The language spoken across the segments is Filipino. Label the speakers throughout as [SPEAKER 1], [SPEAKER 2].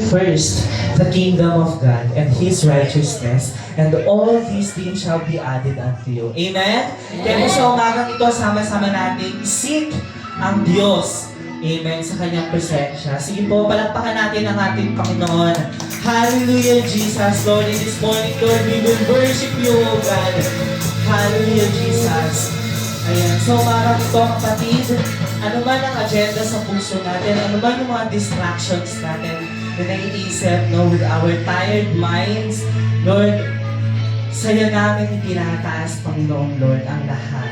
[SPEAKER 1] first the kingdom of God and His righteousness, and all these things shall be added unto you. Amen? Kaya sa umagang ito, sama-sama natin seek ang Diyos. Amen. Sa kanyang presensya. Sige po, palakpakan natin ang ating Panginoon. Hallelujah, Jesus. Lord, in this morning, Lord, we will worship you, O God. Hallelujah, Jesus. Ayan. So, umagang ito, kapatid, ano man ang agenda sa puso natin, ano man yung mga distractions natin na naiisip, no, with our tired minds, Lord, sa'yo namin itinataas, Panginoon, Lord, ang lahat.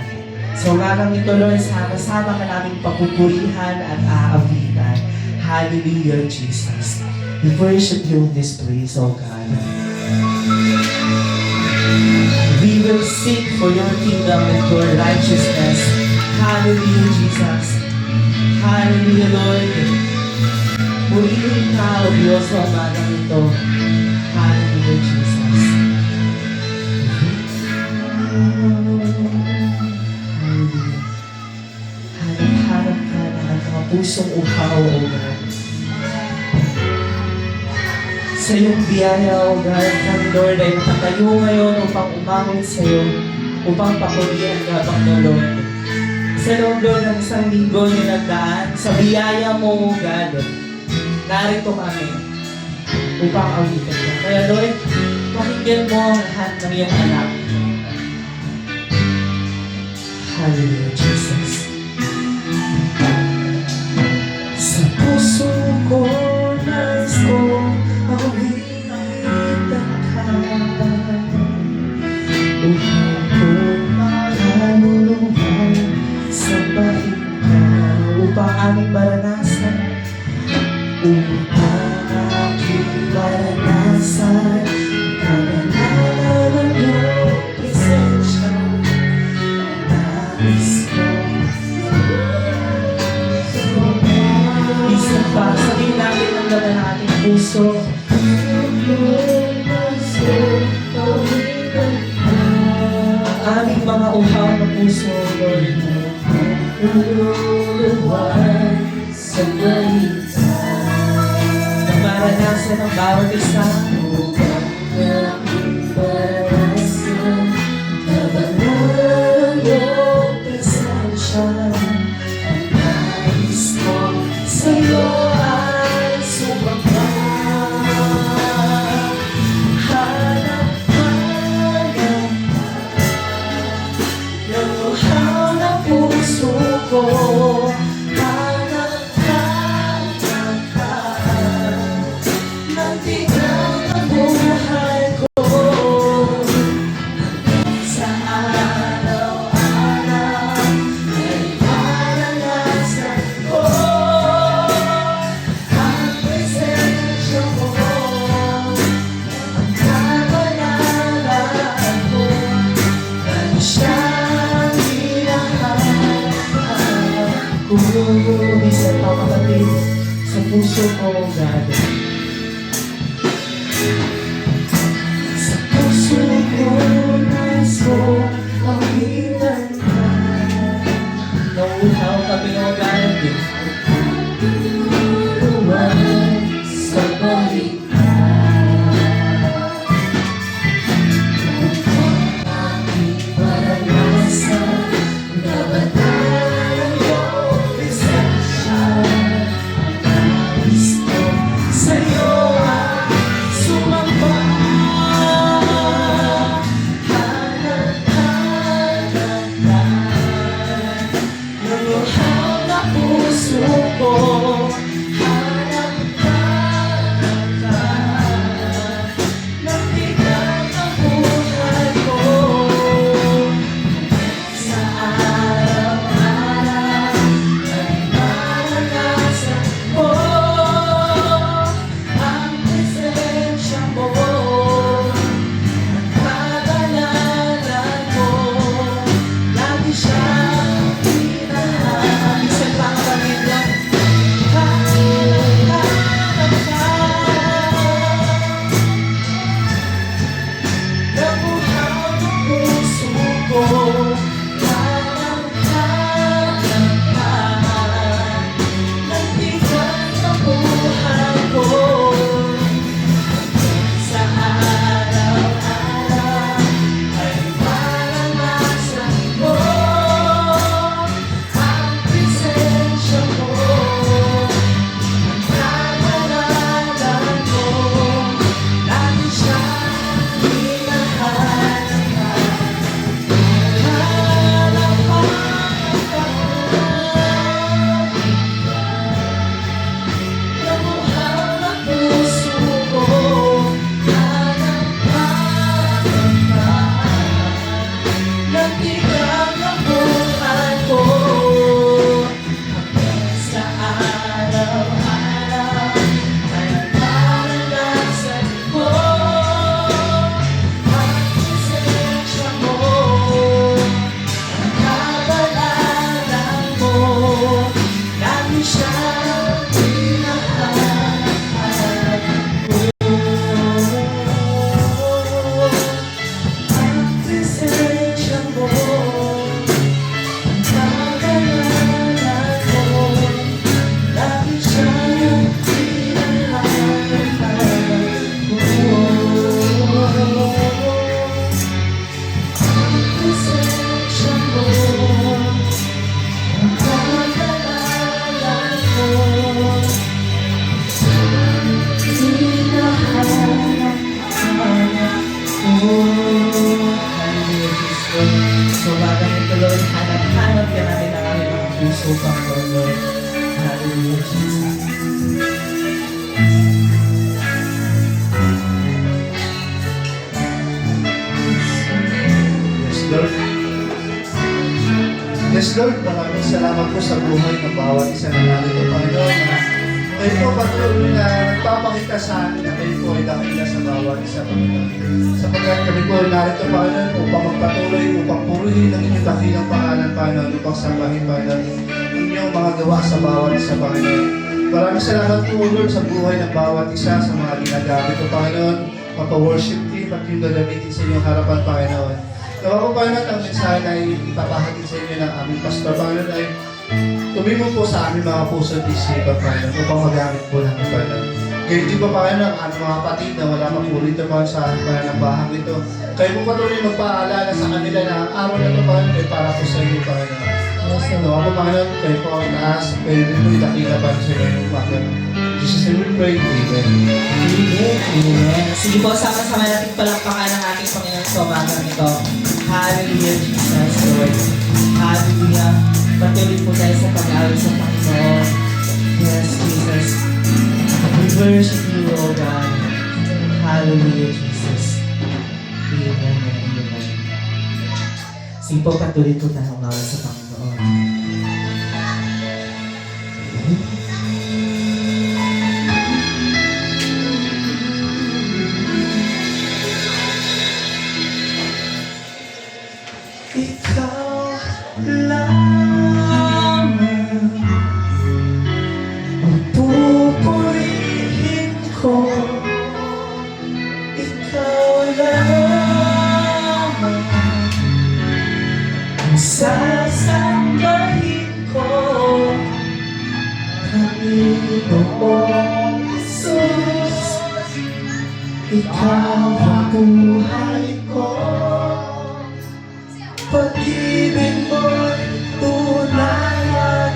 [SPEAKER 1] So, umagang ito, Lord, sama-sama ka namin papupurihan at aawitan. Hallelujah, Jesus. We worship you in this place, O God. We will seek for your kingdom and your righteousness. Hallelujah, Jesus. Hallelujah, Lord. Purihin ka, O Diyos, sa umagang ito. Hallelujah, Jesus. Hanap-hanap ka ng mga pusong uhaw, O God. Sa iyong biyaya, O God, kami, Lord, ay nakatayo ngayon upang umahon sa iyo, upang papurihan ka, Panginoon. Sa loob, Lord, ng isang linggo na nagdaan, sa biyaya mo, O God, narito kami upang awitin ka. Kaya, Lord, pakinggan mo ang lahat ng iyong anak. Hallelujah, Jesus. Sa puso ko, nais ko, awitan ka. Upang ko makaluluhan sa bahid ka. Upang aming maranasan. Upang aking maranasan. Kabanalan ng iyong presensya. Isa pa, sabihin natin ang laman ng ating puso. Ang aming mga uhaw na puso, Lord. Luluwan sa balita. Na maranasan ang bawat isa. Isa pa, kapatid, sa puso ko, God. Sa puso ko, nais ko, awitan ka. Nauhaw kami, O God. Luluwan sa balita. Upang aking maranasan, kabanalan iyong presensya. Sa'yo ang sumamba.
[SPEAKER 2] Lord, maraming salamat po sa buhay ng bawat isa na narito, Panginoon. Kayo po patuloy na nagpapakita sa amin na kayo po ay dakila sa bawat isa, Panginoon. Sapagkat kami po ay narito, Panginoon, upang magpatuloy, upang purihin ang inyong dakilang pangalan, Panginoon, upang sambahin, Panginoon, inyong mga gawa sa bawat isa, Panginoon. Maraming salamat po, Lord, sa buhay ng bawat isa, sa mga ginagamit ko, Panginoon, mapa-worship team at yung gagamitin sa inyong harapan, Panginoon. Nawa po, Panginoon, ang mensahe na ipapahagin sa inyo ng aming pastor, Panginoon, ay tumimo po sa aming mga puso at isipan, Panginoon, upang magamit po namin, Panginoon. Ngayon din pa, Panginoon, ang aming mga kapatid na wala pa po rito, Panginoon, sa pananambahang ito. Kayo po patuloy magpaalala sa kanila na ang araw na ito, Panginoon, ay para po sa inyo, Panginoon. Nawa po, Panginoon, kayo po ang taas, kayo din po itakila pa sa inyo, Panginoon. Jesus name we pray, Amen.
[SPEAKER 1] Amen. Sige po, sama-sama natin palakpakan ang ating Panginoon sa umagang ito. Hallelujah, Jesus, Lord. Hallelujah. Patuloy po tayo sa pag-aaral sa Panginoon. Yes, Jesus. We worship you, O God. Hallelujah, Jesus. Amen and amen. Sige po, patuloy po tayo umaral sa Panginoon. Ikaw lamang ang pupurihin ko. Ikaw lamang ang sasambahin ko. Panginoong Jesus, ikaw ang buhay ko. Pag-ibig mo'y tunay at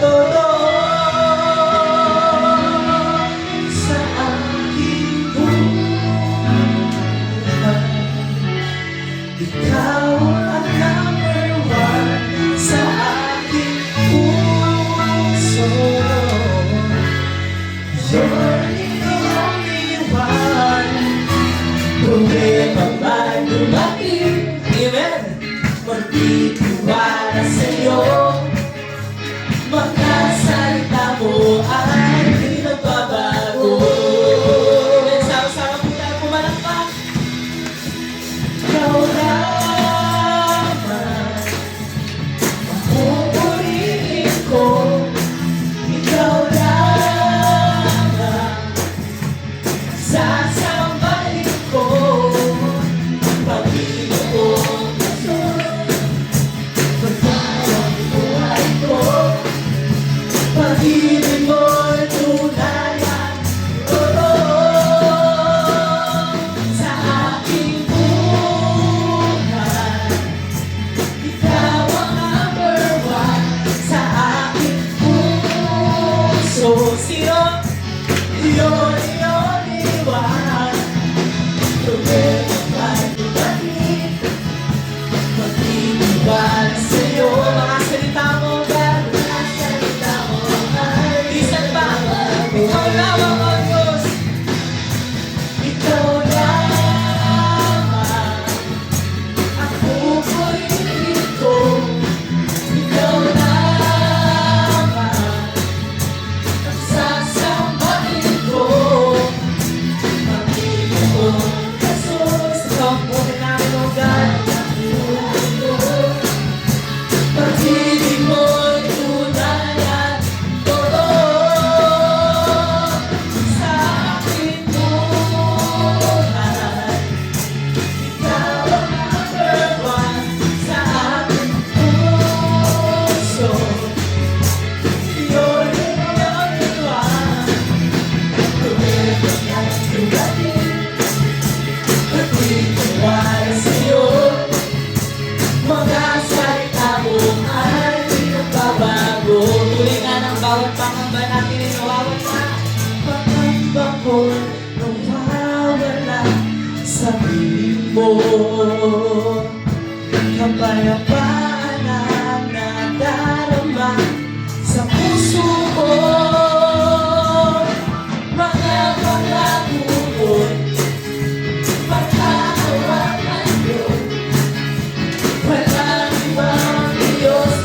[SPEAKER 1] totoo sa aking buhay. Ikaw ang number one sa aking puso. You're the only one. Problema ba'y dumating? Amen! Magtitiwala sa'yo, mga salita mo ay di nagbabago. Sama-sama po tayo pumalakpak. Ikaw lamang ang pupurihin ko. Ikaw lamang sasambahin ko. Panginoon, pag-ibig mo'y tunay at totoo sa aking buhay. Ikaw ang number one sa aking puso. Sino? You're the only one. Problema ba'y dumating? Magtitiwala sa'yo, mga salita mo, God. Ikaw lamang ang Diyos. Ikaw lamang ang pupurihin ko. Ikaw lamang ang sasambahin ko. Panginoon Jesus, ikaw ang buhay namin, O God. Pag-ibig mo'y tunay at totoo sa aking buhay. Ikaw ang number one sa aking puso. You're the only one. Problema ba'y dumating? Pagtitiwala sa'yo, mga salita mo ay di nagbabago. Tuloy nga ng bawat pangamba natin ay nawawala. Pangamba ko nawawala sa piling mo. Kapayapaan ang nadarama sa puso ko. Mga pangabulon, pagkakawalan yun. Walang ibang Diyos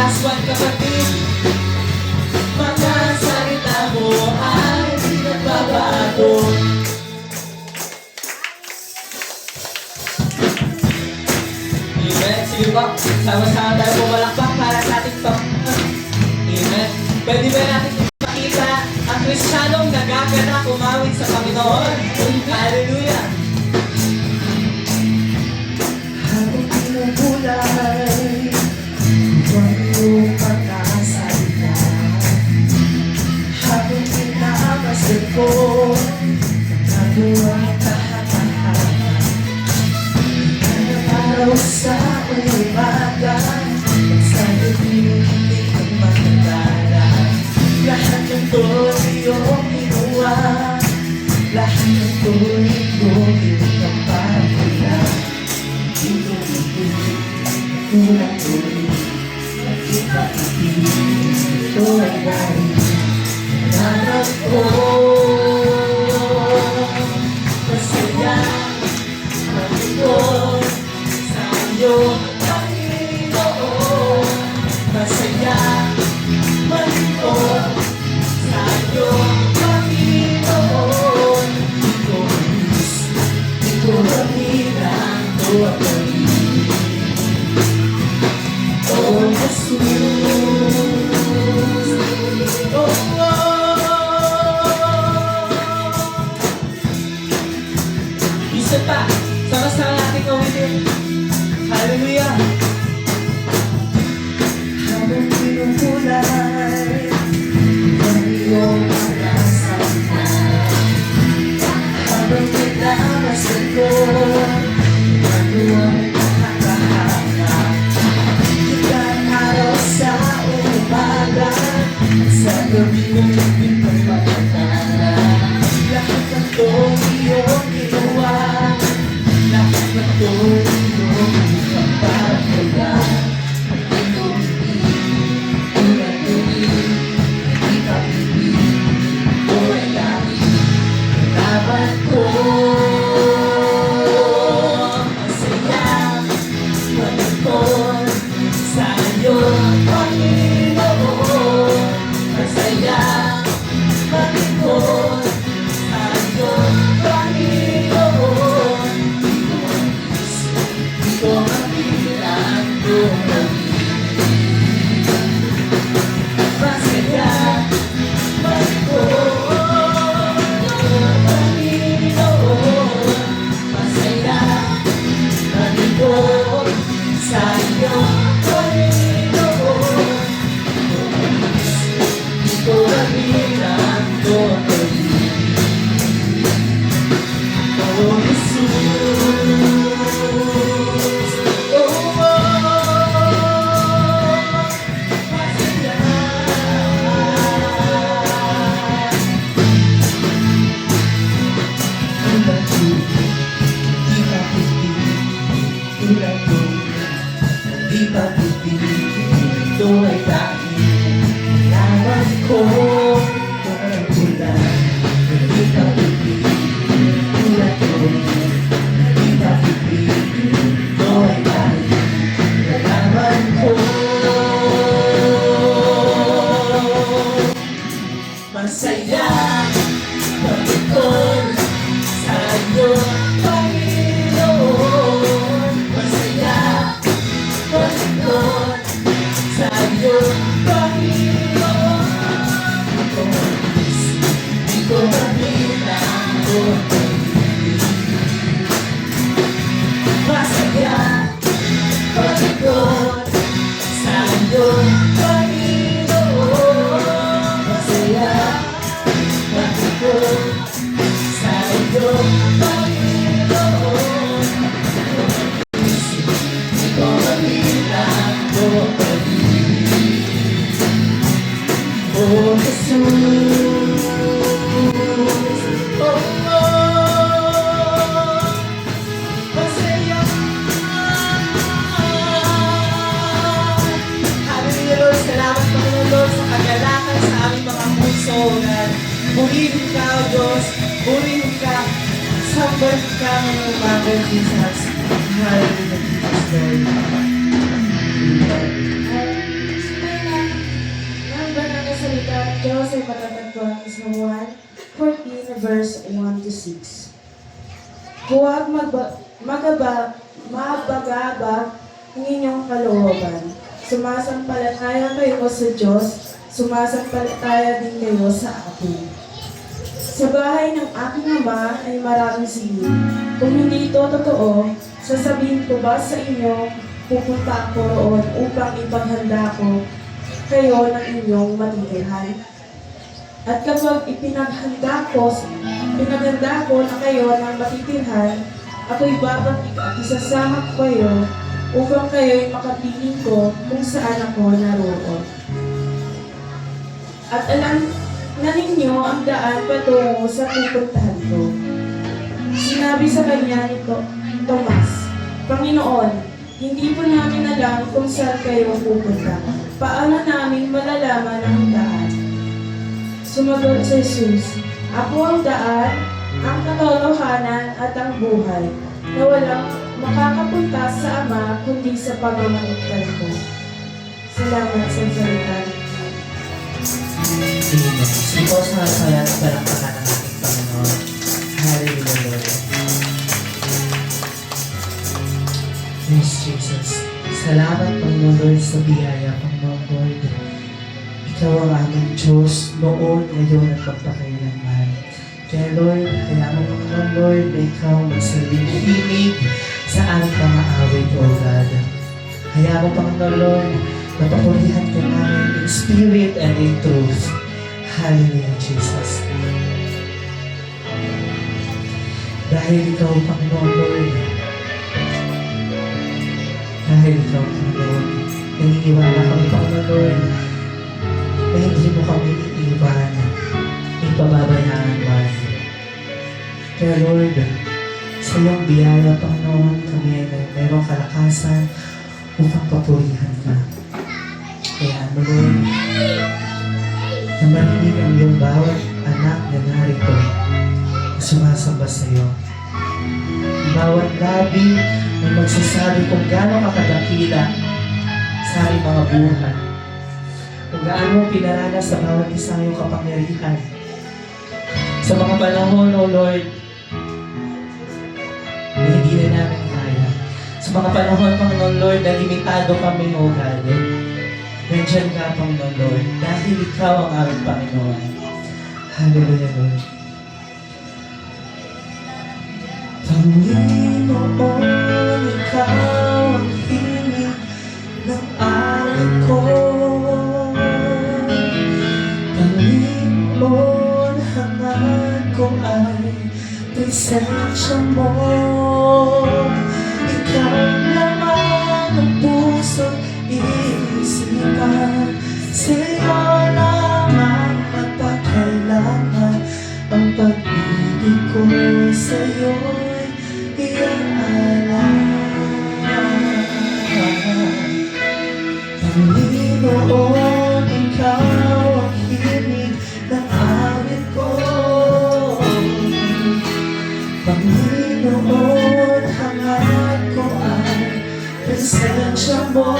[SPEAKER 1] last one, kapatid. Mga salita mo ay di nagbabago. Amen. Sige po, sama-sama tayo pumalakpak para sa ating Amen. Pwede ba natin makita ang Kristiyanong nagaganap umawit sa Panginoon? Hallelujah! Habang pinagulay, huwag mo pagkasalita. Habang pinabasal ko, nagawa tahanan. Araw sa umaga, sa gabi hindi ko makilala. Lahat ng tuloy yung ginawa, lahat ng tuloy yung ginawa. Tuloy, ito ay dahil nanap ko. Masaya, malikot sa iyong Panginoon. Masaya, malikot sa iyong Panginoon. Ito ang hirang tuwag. Oh, Jesus. Oh, isa pa, sama-sama natin ulitin. Hallelujah. Habang pinupulay ang iyong mga salita, habang pinabasal ko ang iyong sa umaga, sa gabi kong pinagpapatala. Lahat ng iyong ginawa, lahat ng iyong ipapapala. Laban ko, masaya, malikot sa iyong Panginoon. Masaya, malikot sa iyong Panginoon. Ito ang bilang doon. Masaya, malikot sa Panginoon. Masaya, malikot sa iyong Panginoon. Ito ang bilang doon. Oh, Jesus. Oh, masaya. Tulad ko, di pa pipi. Tulad ko, di pa pipi. Ito ay dahil laban ko. Tulad ko lang, di pa pipi. Tulad ko, di pa pipi. Ito ay dahil laban ko. Masaya, malikot sa iyong Panginoon. Masaya, malikot sa iyong Panginoon. Ito ang bilang doon. Masaya, malikot sa iyong Panginoon. Masaya, malikot sa iyong Panginoon. Ito ang bilang doon. Oh, Jesus. Oh, masaya. Hallelujah, Lord. Salamat, Panginoon, Lord, sa kagalakan sa aming mga puso. Purihin ka, O Diyos. Purihin ka. Sambahin ka, mga umaga, Jesus. Hallelujah, Jesus, Lord.
[SPEAKER 3] verse 1 to 6. Huwag mabagabag ang inyong kalooban. Sumasampalataya kayo sa Diyos, sumasampalataya din kayo sa akin. Sa bahay ng aking ama ay maraming silid. Kung hindi ito totoo, sasabihin ko ba sa inyo, pupunta ako roon upang ipaghanda ko kayo ng inyong matitirhan? At kapag ipinaghanda ko na kayo ng matitirhan, ako'y babalik at isasama ko kayo upang kayo'y makapiling ko kung saan ako naroon. At alam na ninyo ang daan patungo sa pupuntahan ko. Sinabi sa kanya ni Tomas, Panginoon, hindi po namin alam kung saan kayo pupunta. Paano namin malalaman ang daan? Sumagot si Jesus, Ako ang daan, ang katotohanan at ang buhay, na walang makakapunta sa Ama kundi sa pamamagitan ko. Salamat sa salita ng Diyos.
[SPEAKER 1] Amen. Sige po sa salat at palakpakan ng ating Panginoon. Hallelujah, Lord. Yes, Jesus. Salamat, Panginoon Lord, sa biyaya, Panginoon Lord. Ikaw ang aming Diyos noon, ngayon at magpakailanman. Kaya Lord, kaya mo Panginoon Lord na ikaw magsaling hilig sa aming mga awit, O God. Kaya mo Panginoon Lord, napapurihan ka namin in spirit and in truth. Hallelujah, Jesus. Dahil ikaw, Panginoon Lord, dahil ikaw, Panginoon, naniniwala kami, Panginoon Lord, na hindi mo kami iiwan, ipababayaan man. Kaya Lord, sa iyong biyaya, Panginoon, kami ay mayroong kalakasan upang papurihan ka. Kaya ano, Lord, na marinig ang iyong bawat anak na narito na sumasamba sa iyo. Bawat labi na magsasabi kung gaano ka kadakila sa aming mga buhay. Kung gaano mo pinaranas sa bawat isang iyong kapangyarihan. Sa mga panahon, O Lord, na hindi na namin kaya. Sa mga panahon, Panginoon Lord, na limitado kami, O God. Nandiyan ka, Panginoon Lord, dahil ikaw ang aming Panginoon. Hallelujah, Lord. Panginoon, ikaw ang hilig ng awit ko. Panginoon, hangad ko ay presensya mo. Ikaw naman ang puso isipan. Sa'yo lamang magpakailangan. Ang pag-ibig ko sa'yo'y iaalala. Panginoon, ikaw ang hilig ng awit ko. Panginoon, hangad ko ay presensya mo.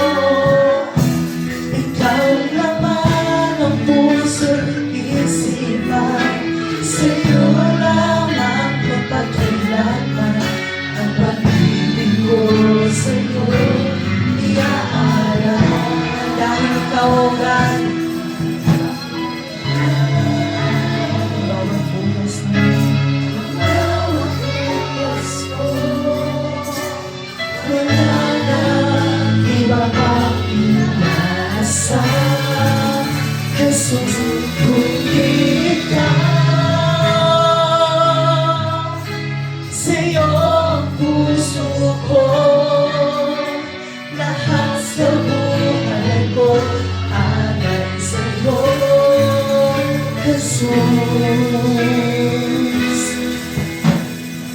[SPEAKER 1] Ikaw naman ang puso't isipan. Sa'yo lamang mapagkailanman. Ang pag-ibig ko sa'yo iaalala. Dahil ikaw, O God, bawat bukas na wala na iba pang inasa. Jesus, kundi ikaw. Sa'yo ang puso ko, lahat sa buhay ko agad sa'yo, Jesus.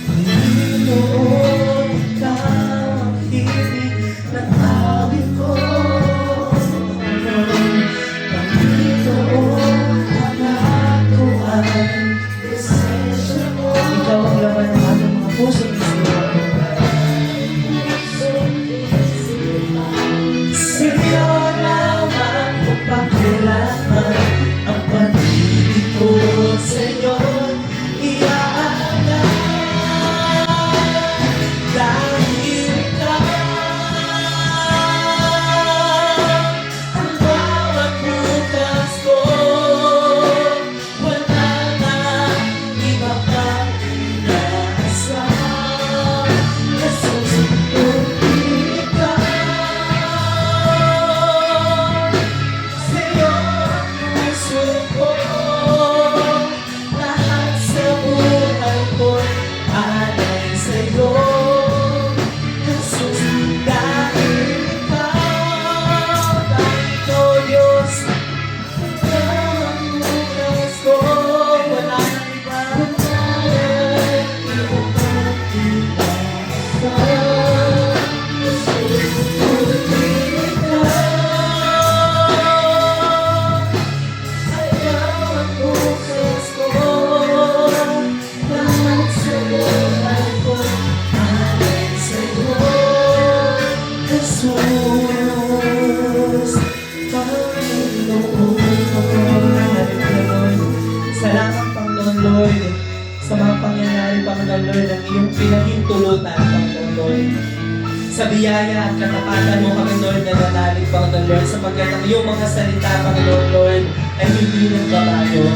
[SPEAKER 1] Panginoon, ikaw ang hilig ng awit ko. Panginoon, Sa biyaya at katapatan mo kami, Lord, na nanalig, Panginoon Lord, sapagkat ang iyong mga salita, Panginoon Lord, ay hindi nagbabago.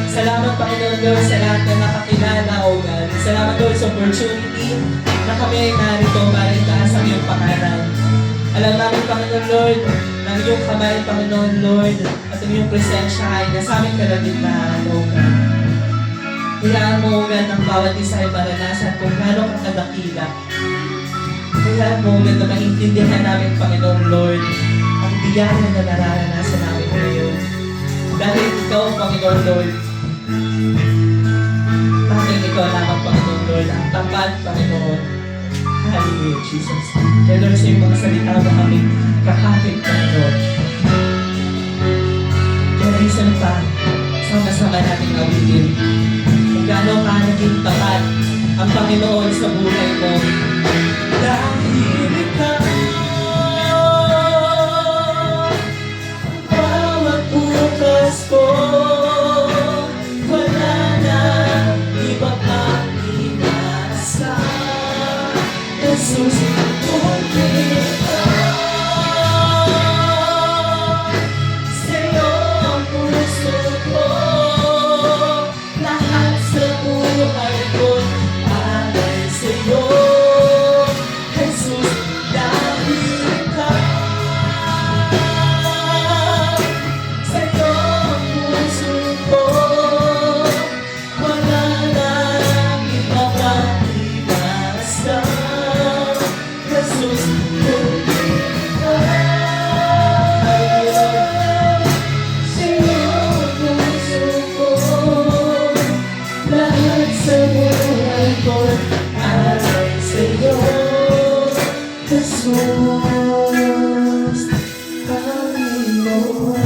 [SPEAKER 1] Salamat, Panginoon Lord, sa lahat na nakakilala, O God. Salamat, Lord, sa opportunity na kami ay narito para itaas ang iyong pangalan. Alam namin, Panginoon Lord, ng iyong kamay, Panginoon Lord, at ang iyong presensya ay nasa aming kalagitnaan, O God. Kailangan mo, O God, ng bawat isa ay maranasan kung gaano ka kadakila. Kailangan mo, O God, na maintindihan namin, Panginoon Lord, ang biyaya na nararanasan namin ngayon. Dahil ikaw, Panginoon Lord, tanging ikaw lamang, Panginoon Lord, ang tapat, Panginoon. Hallelujah, Jesus. Kaya Lord, sa iyong mga salita na kami kakapit, Panginoon. Kaya reason pa, sama-sama nating awitin kung gaano ka naging tapat ang Panginoon sa buhay mo. Dahil ikaw, ang bawat bukas ko, wala na iba pang inasa. Jesus, kundi ikaw. Sa'yo ang puso ko, lahat sa buhay ko alay sa'yo. Jesus, dahil ikaw. Sa'yo ang puso ko, wala nang iba pang ibasa. Jesus, kundi ikaw. Sa'yo ang puso ko, lahat sa buhay ko alay sa'yo. Jesus, Panginoon.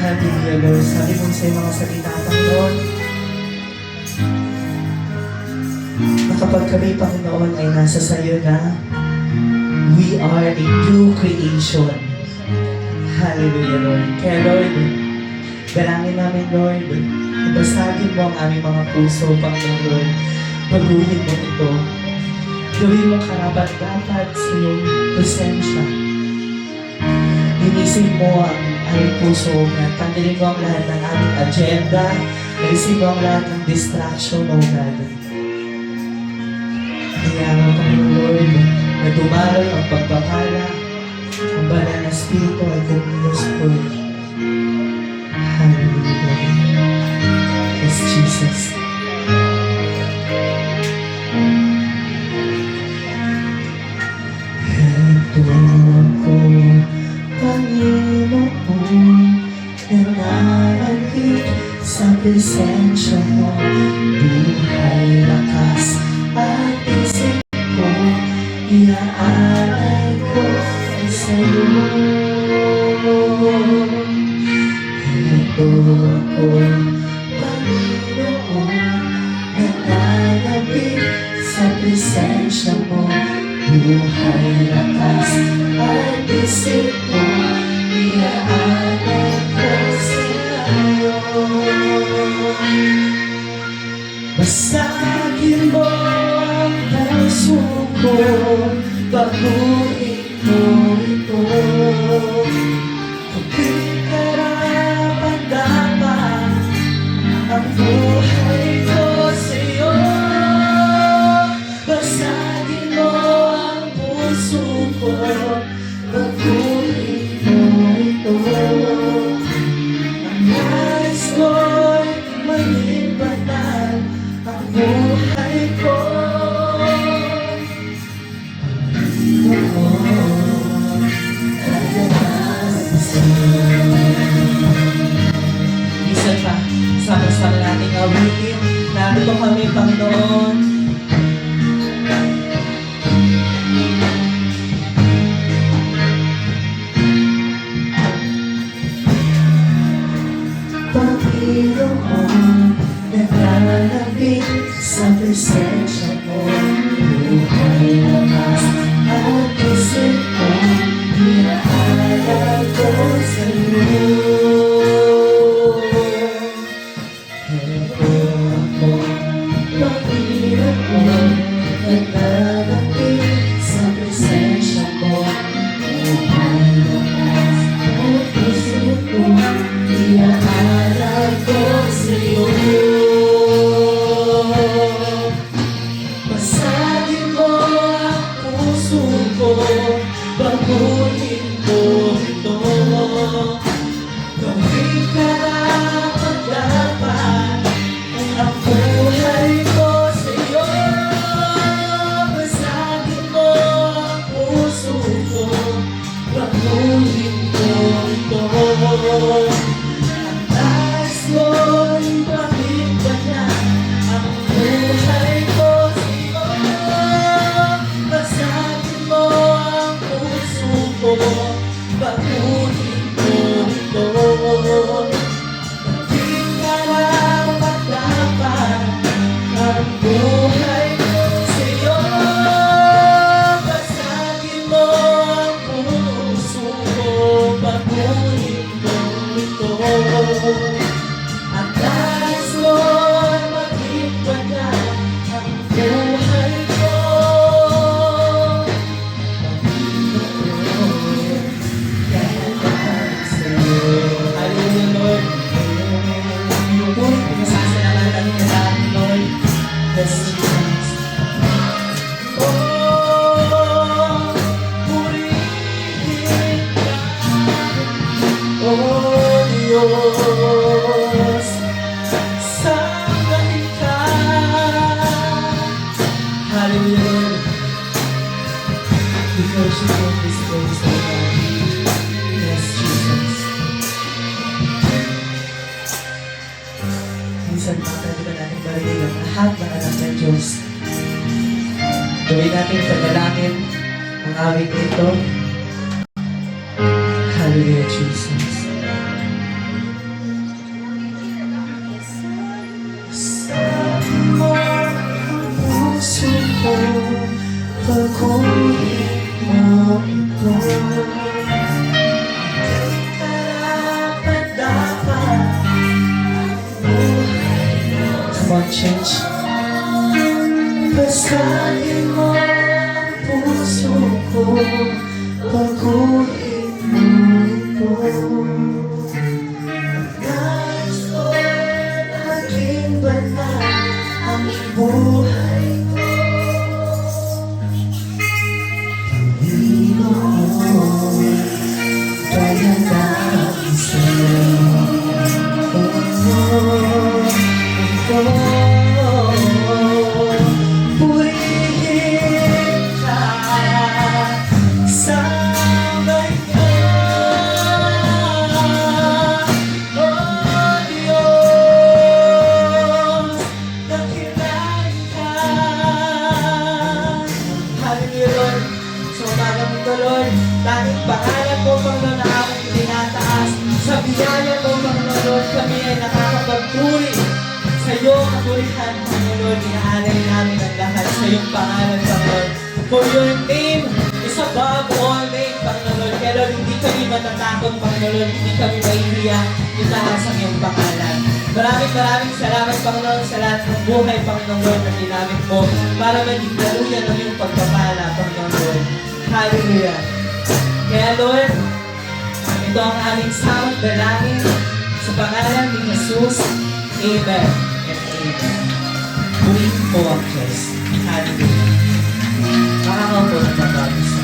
[SPEAKER 1] Hallelujah, Lord. Sabi mo sa mga salita, Panginoon, na kapag kami, Panginoon, ay nasa sayo na, we are a new creation. Hallelujah, Lord. Kaya, Lord, dalangin namin, Lord, basagin mo ang aming mga puso, Panginoon, Lord. Baguhin mo ito. Gawin mo karapat-dapat sa iyong presensya. Linisin mo ang aming puso at tanggalin mo ang lahat ng aming agenda. Linisin mo ang lahat ng distraction, O God. Kaya nga, Panginoon Lord, na dumaloy ang pagpapala, ang banal na Espiritu ay kumilos po. Hallelujah. Yes, Jesus. Ito ako, Panginoon, nananalig sa presensya mo. Buhay, lakas, at isip ko, iaalay ko ay sa'yo. Ito ako, Panginoon, nananalig sa presensya mo. Buhay, lakas, at isip ko, iaalay ko sa'yo. Basagin mo ang puso ko, baguhin mo ito. Kung di karapat-dapat ang buhay ko sa'yo. Basagin mo ang puso ko, baguhin mo ito. Ang nais ko'y maging banal ang buhay ko. Isa pa, sama-sama nating awitin. Narito kami, Panginoon. Paguhin mo ito. Gawin ka dapat dapat ang buhay ko sa'yo. Basagin mo ang puso ko. Paguhin mo ito. Ang taas mo'y bakit ba na ang buhay ko sa'yo. Basagin mo ang puso ko. Paguhin mo ito. Di ka dapat dapat ang buhay ko sa'yo. Basagin mo ang puso ko. Paguhin mo ito. Ang taas mo'y bakit ba na ang buhay ko. Hallelujah, Lord. Lord, pinasasalamatan ka namin, Lord. Yes, Jesus. Oh, purihin ka. Oh, Diyos. Sambahin ka. Hallelujah, Lord. We worship you in this place, O God. Yes, Jesus. Minsan makakalimutan natin barinig ang lahat ng anak ng Diyos. Gawin natin pagalangin ang awit nito. Hallelujah, Jesus. Sa mo ang puso ko, paguhin mo ito. Dapat come on, church. Basagin mo ang puso ko. Paguhin mo ito. Nais ko'y maging banal ang buhay ko. Panginoon, kaya namin sa'yo. Purihin ka, sabay ka. Oh Diyos, dakilain ka. Hallelujah, Lord. Sa umagang ito, Lord, tanging pangalan mo, Panginoon, na aming tinataas. Sa biyaya mo, Panginoon, Lord, kami ay nakakapagpuri sa iyo, kapurihan, Panginoon. Inaalay namin ang lahat sa iyong pangalan, Panginoon. For your name is above all name, Panginoon. Kaya Lord, hindi kami matatakot, Panginoon. Hindi kami mahihiya itaas ang iyong pangalan. Maraming salamat, Panginoon, sa lahat ng buhay, Panginoon Lord, na ginamit mo para maging daluyan ng iyong pagpapala, Panginoon Lord. Hallelujah. Kaya Lord, ito ang aming samang dalangin sa pangalan ni Jesus. Amen and amen. Purihin po ang Diyos. Hallelujah. Makakaupo na pag-abis.